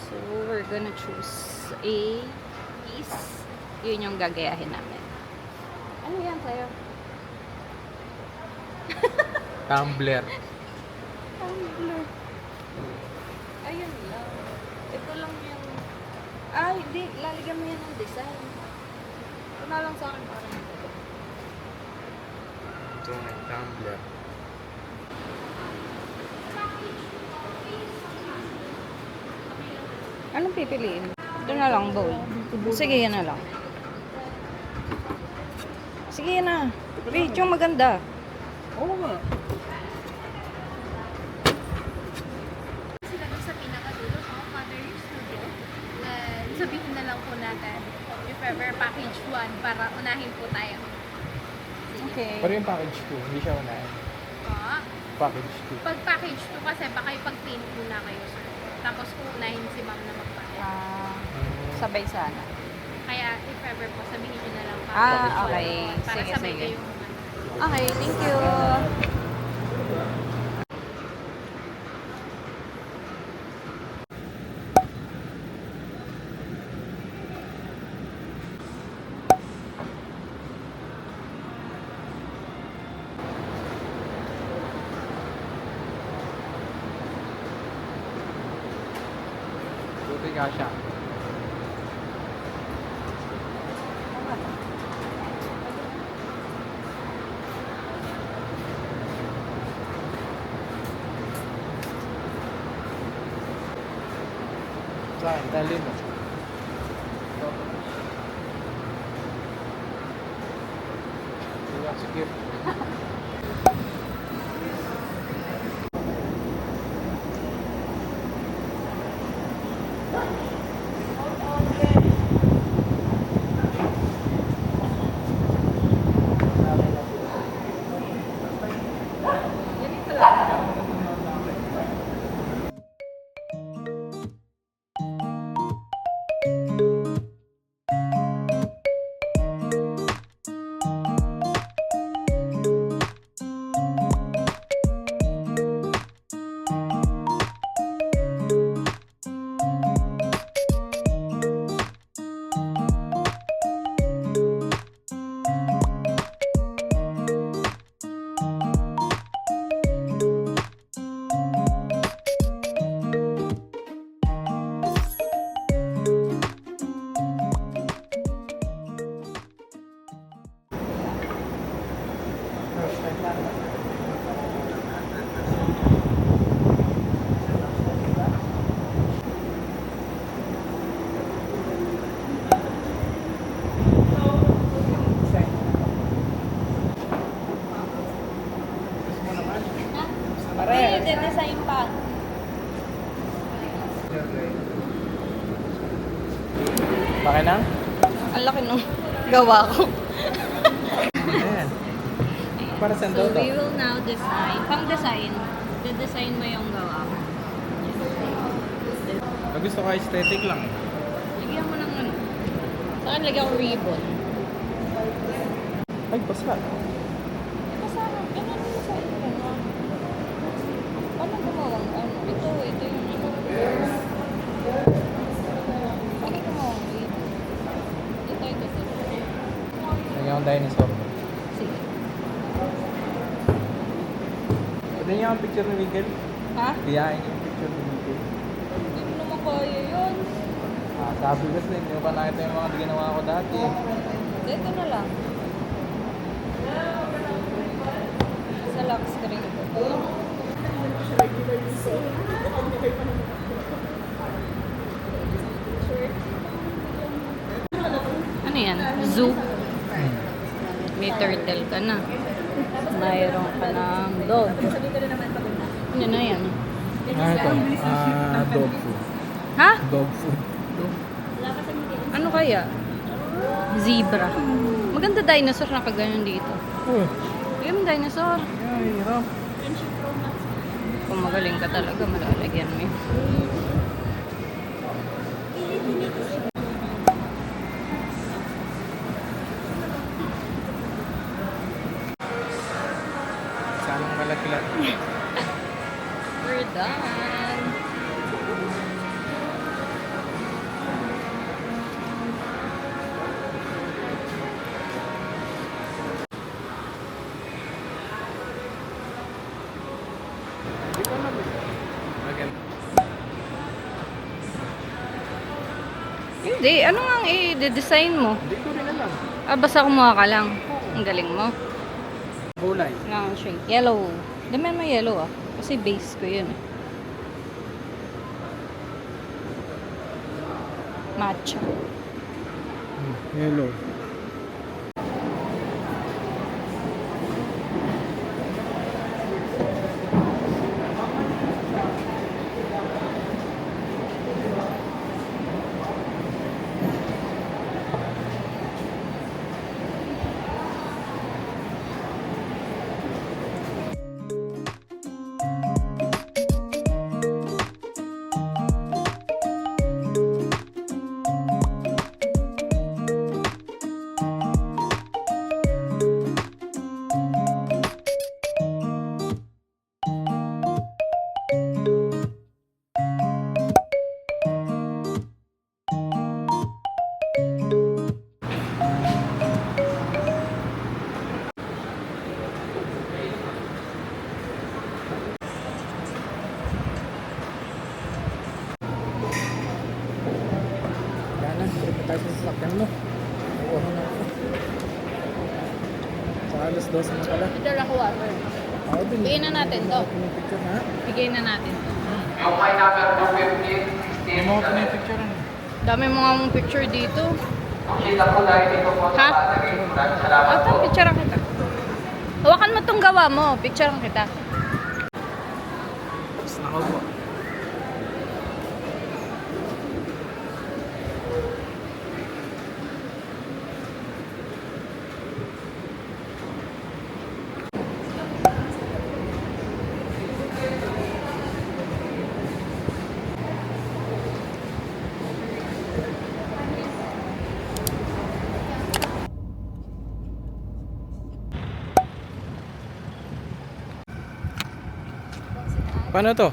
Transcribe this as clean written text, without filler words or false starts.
So, we're gonna choose a piece. Yun yung gagayahin namin. Ano yan sa'yo? Tumbler. Tumbler. Ayun lang. Ito lang yung... Ah, hindi. Lalagyan mo yan ng design. Ito na lang sa akin parang ito. Ito nga, tumbler. Anong pipiliin? Ito na lang, bowl. Sige, yan na lang. Sige, yan na. Wait, yung maganda. Oo nga. Sila doon sa pinakadulo, Mother Studio. Sabihin na lang po natin, if ever package 1, para unahin po tayo. Okay. Pero yung package 2, hindi siya unahin. Package 2. Pag package 2 kasi baka ipag-paint muna kayo, sir. Tapos unahin si ma'am na magpalit. Sabay sana. Kaya if ever po, sabihin nyo na lang Ah, package okay. 1 para Sige, sabay sige. kayong Okay, thank you. Buti ka siya. Saan? Dali mo. Sige. Pare, design pa. Bakit na? Ang laki nung gawa ko. Ayan. Para saan So, daw to? we will now design. Pang-design. De-design mo yung gawa ko. Gusto ko aesthetic lang. Lagyan mo ng ano. Saan lagyan ko ribbon? Ay, basta. Basta, ano mo sa inyo? Paano gumawang ano? Ito yung ano. Paano gumawang ribbon? Ito. Lagyan akong dinosaur. Sige. Pwede niya ang picture ni Miguel. Ha? Tiyain yung picture ni Miguel. Hindi mo naman kaya yun. Sabi kasi hindi ko pa nakita yung mga ginawa ko dati. Ito na lang. Sa lock screen. Ano yan? Zoo? May turtle ka na. Mayroon ka ng dog. Ano na yan? Ito. Dog food. Ha? Dog food. Ano kaya? Zebra. Maganda dinosaur na kagano'n dito. Yung dinosaur. Ay, hirap. Kung magaling ka talaga, malalagyan mo yun. Sanang malaki-laki. We're done. Hindi, ano nga ang i-design mo? Hindi ko rin alam. Ah, basta kumuha ka lang. Ang galing mo. Gulay. Lang shade. Yellow. Damihan mo yellow ah. Kasi base ko yun eh. Matcha. Yellow. Yan na, trip na tayo sa sasakyan mo. Nakuha na ako. Sa alas 12 na pala. Ito lang ko water. Ako din. Bigyan na natin to. Picture na. Bigay na natin to. Yung may number 215, Hindi mo ako picture na. Dami mo nga mong picture dito. Kita po dahil dito po Ha? sa battery. Maraming salamat Ito, po. picture kita. Hawakan mo tong gawa mo. Picture kita. Tapos na ako po. Paano to?